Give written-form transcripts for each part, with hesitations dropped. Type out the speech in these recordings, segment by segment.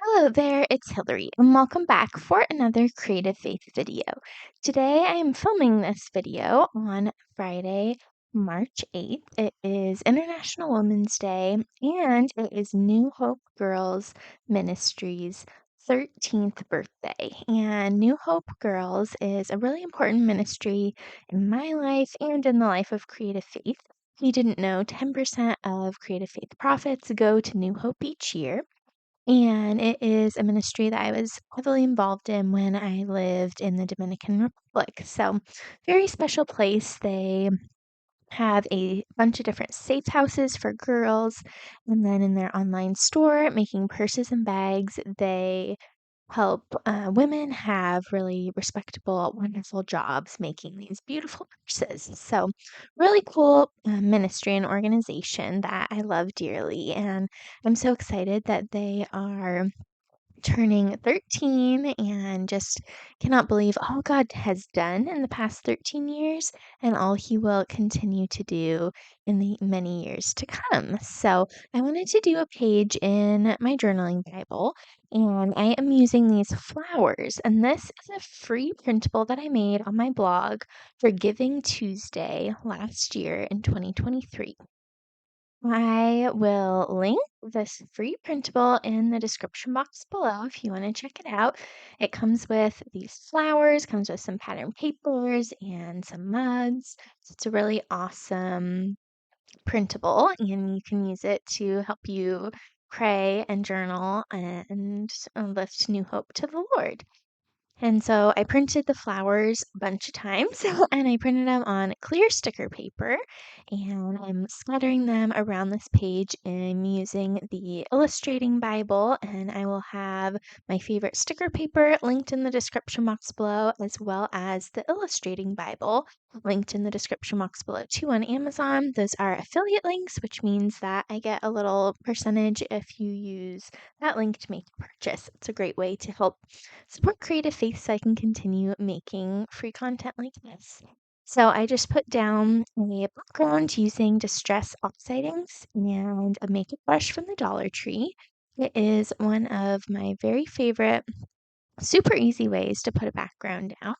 Hello there, it's Hillary, and welcome back for another Creative Faith video. Today I am filming this video on Friday, March 8th. It is International Women's Day, and it is New Hope Girls Ministries' 13th birthday. And New Hope Girls is a really important ministry in my life and in the life of Creative Faith. If you didn't know, 10% of Creative Faith profits go to New Hope each year. And it is a ministry that I was heavily involved in when I lived in the Dominican Republic. So, very special place. They have a bunch of different safe houses for girls. And then in their online store, making purses and bags, they help women have really respectable, wonderful jobs making these beautiful purses. So, really cool ministry and organization that I love dearly. And I'm so excited that they are turning 13 and just cannot believe all God has done in the past 13 years and all He will continue to do in the many years to come. So, I wanted to do a page in my journaling Bible, and I am using these flowers. And this is a free printable that I made on my blog for Giving Tuesday last year in 2023. I will link this free printable in the description box below if you want to check it out. It comes with these flowers, comes with some pattern papers and some mugs. So it's a really awesome printable, and you can use it to help you pray and journal and lift new hope to the Lord. And so I printed the flowers a bunch of times and I printed them on clear sticker paper, and I'm splattering them around this page and using the illustrating Bible, and I will have my favorite sticker paper linked in the description box below, as well as the illustrating Bible linked in the description box below too on Amazon. Those are affiliate links, which means that I get a little percentage if you use that link to make a purchase. It's a great way to help support Creative Faith so I can continue making free content like this. So I just put down a background using Distress Oxide inks and a makeup brush from the Dollar Tree. It is one of my very favorite, super easy ways to put a background down.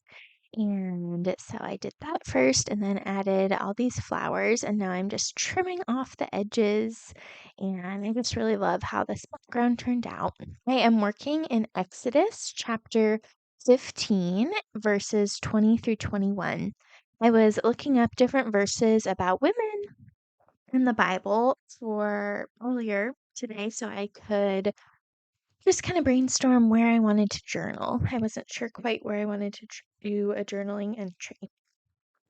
And so I did that first and then added all these flowers, and now I'm just trimming off the edges, and I just really love how this background turned out. I am working in Exodus chapter 15, verses 20 through 21. I was looking up different verses about women in the Bible for earlier today so I could just kind of brainstorm where I wanted to journal. I wasn't sure quite where I wanted to do a journaling entry.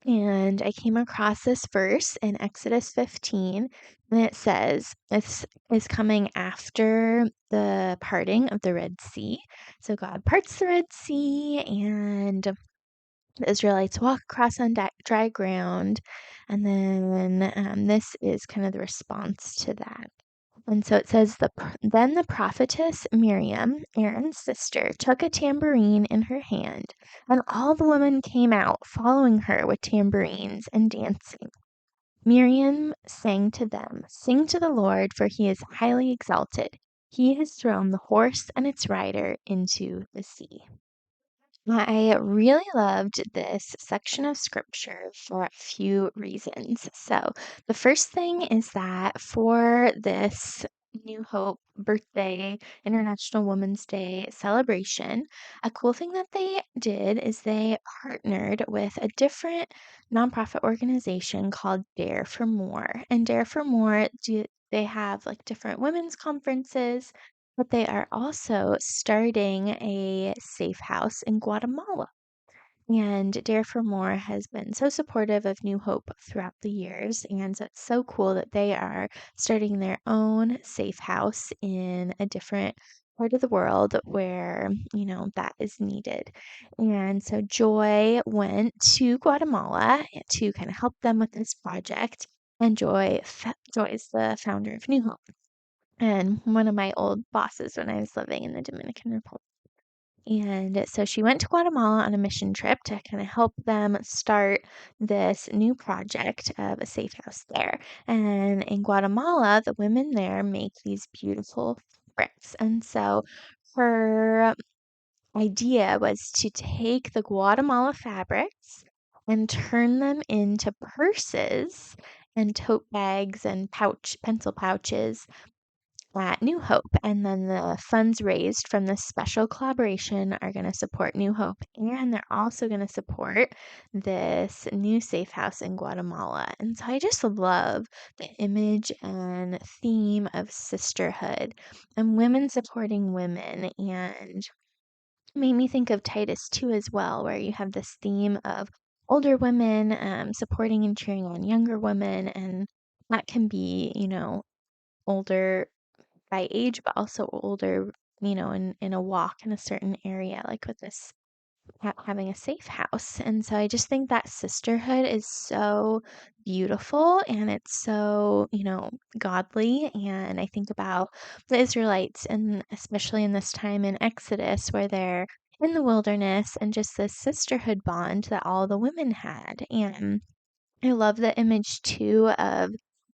And I came across this verse in Exodus 15, and it says, this is coming after the parting of the Red Sea. So God parts the Red Sea, and the Israelites walk across on dry ground. And then this is kind of the response to that. And so it says, Then the prophetess Miriam, Aaron's sister, took a tambourine in her hand, and all the women came out, following her with tambourines and dancing. Miriam sang to them, Sing to the Lord, for he is highly exalted. He has thrown the horse and its rider into the sea. I really loved this section of scripture for a few reasons. So, the first thing is that for this New Hope birthday, International Women's Day celebration, a cool thing that they did is they partnered with a different nonprofit organization called Dare for More. And Dare for More, they have like different women's conferences, but they are also starting a safe house in Guatemala. And Dare for More has been so supportive of New Hope throughout the years. And so it's so cool that they are starting their own safe house in a different part of the world where, that is needed. And so Joy went to Guatemala to kind of help them with this project. And Joy is the founder of New Hope and one of my old bosses when I was living in the Dominican Republic. And so she went to Guatemala on a mission trip to kind of help them start this new project of a safe house there. And in Guatemala, the women there make these beautiful fabrics. And so her idea was to take the Guatemala fabrics and turn them into purses and tote bags and pencil pouches at New Hope. And then the funds raised from this special collaboration are going to support New Hope. And they're also going to support this new safe house in Guatemala. And so I just love the image and theme of sisterhood and women supporting women, and made me think of Titus 2 as well, where you have this theme of older women supporting and cheering on younger women. And that can be, older by age, but also older, in a walk in a certain area, like with this having a safe house. And so I just think that sisterhood is so beautiful, and it's so, godly. And I think about the Israelites, and especially in this time in Exodus where they're in the wilderness, and just this sisterhood bond that all the women had. And I love the image too of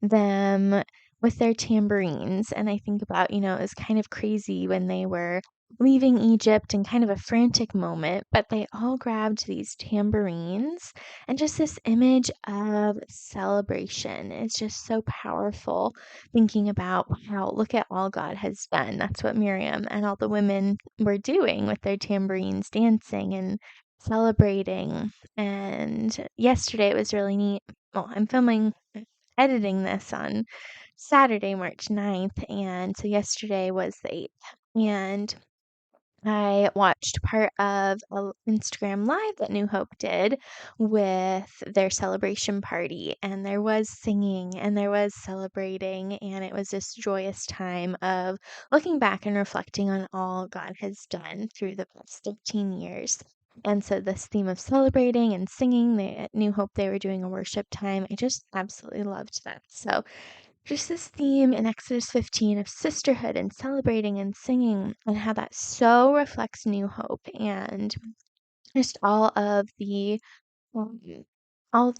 them with their tambourines. And I think about, it was kind of crazy when they were leaving Egypt and kind of a frantic moment, but they all grabbed these tambourines, and just this image of celebration is just so powerful. Thinking about, wow, look at all God has done. That's what Miriam and all the women were doing with their tambourines, dancing and celebrating. And yesterday it was really neat. Well, editing this on Saturday, March 9th. And so yesterday was the 8th. And I watched part of an Instagram Live that New Hope did with their celebration party, and there was singing and there was celebrating, and it was this joyous time of looking back and reflecting on all God has done through the past 13 years. And so, this theme of celebrating and singing, at New Hope, they were doing a worship time. I just absolutely loved that. So, just this theme in Exodus 15 of sisterhood and celebrating and singing, and how that so reflects New Hope, and just um, all of the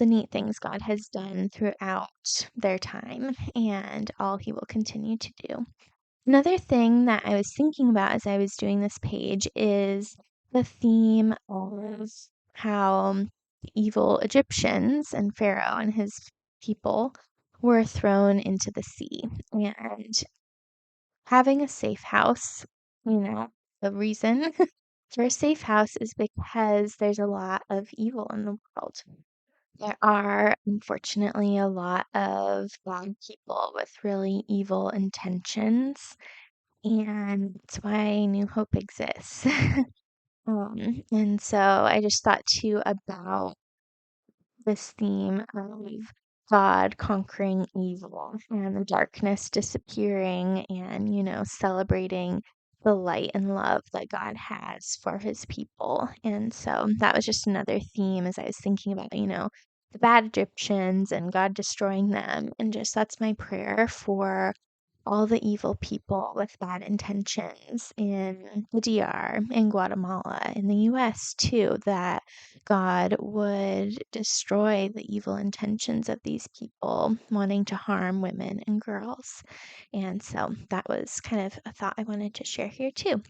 neat things God has done throughout their time, and all He will continue to do. Another thing that I was thinking about as I was doing this page is the theme of how the evil Egyptians and Pharaoh and his people were thrown into the sea. And having a safe house, the reason for a safe house is because there's a lot of evil in the world. There are, unfortunately, a lot of bad people with really evil intentions, and that's why New Hope exists. And so I just thought too about this theme of God conquering evil and the darkness disappearing, and, celebrating the light and love that God has for his people. And so that was just another theme as I was thinking about, the bad Egyptians and God destroying them. And just that's my prayer for all the evil people with bad intentions in the DR, in Guatemala, in the US too, that God would destroy the evil intentions of these people wanting to harm women and girls. And so that was kind of a thought I wanted to share here too.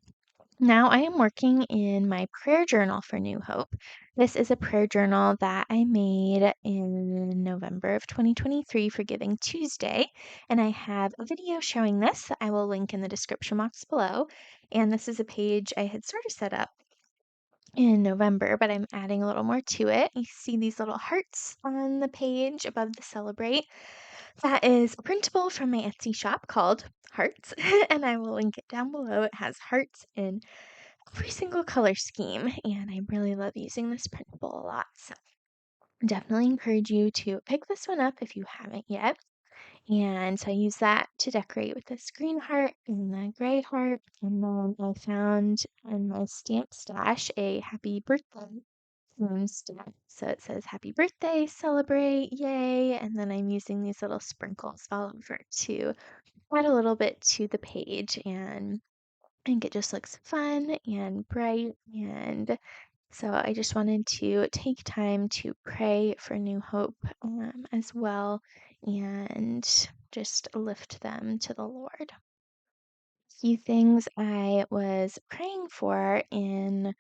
Now I am working in my prayer journal for New Hope. This is a prayer journal that I made in November of 2023 for Giving Tuesday, and I have a video showing this that I will link in the description box below. And this is a page I had sort of set up in November, but I'm adding a little more to it. You see these little hearts on the page above the celebrate. That is a printable from my Etsy shop called Hearts, and I will link it down below. It has hearts in every single color scheme, and I really love using this printable a lot. So definitely encourage you to pick this one up if you haven't yet. And so I use that to decorate with this green heart and the gray heart. And then I found in my stamp stash a happy birthday stamp. So it says happy birthday, celebrate, yay. And then I'm using these little sprinkles all over to add a little bit to the page, and I think it just looks fun and bright. And so I just wanted to take time to pray for New Hope as well, and just lift them to the Lord. few things I was praying for in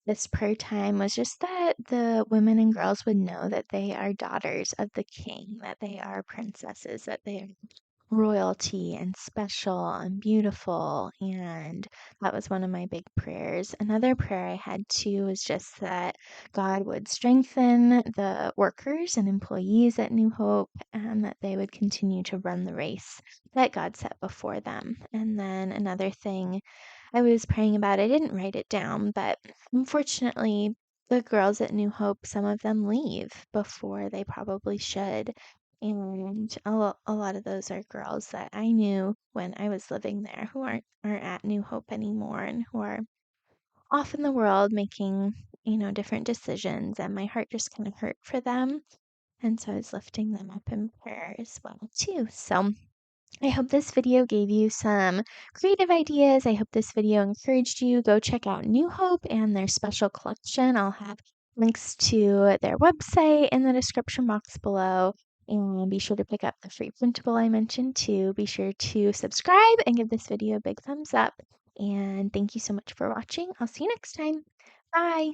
this prayer time was just that the women and girls would know that they are daughters of the King, that they are princesses, that they are royalty and special and beautiful. And that was one of my big prayers. Another prayer I had too was just that God would strengthen the workers and employees at New Hope and that they would continue to run the race that God set before them. And then another thing I was praying about, I didn't write it down, but unfortunately, the girls at New Hope, some of them leave before they probably should. And a lot of those are girls that I knew when I was living there who aren't at New Hope anymore and who are off in the world making, different decisions. And my heart just kind of hurt for them. And so I was lifting them up in prayer as well, too. So I hope this video gave you some creative ideas. I hope this video encouraged you. Go check out New Hope and their special collection. I'll have links to their website in the description box below. And be sure to pick up the free printable I mentioned too. Be sure to subscribe and give this video a big thumbs up. And thank you so much for watching. I'll see you next time. Bye.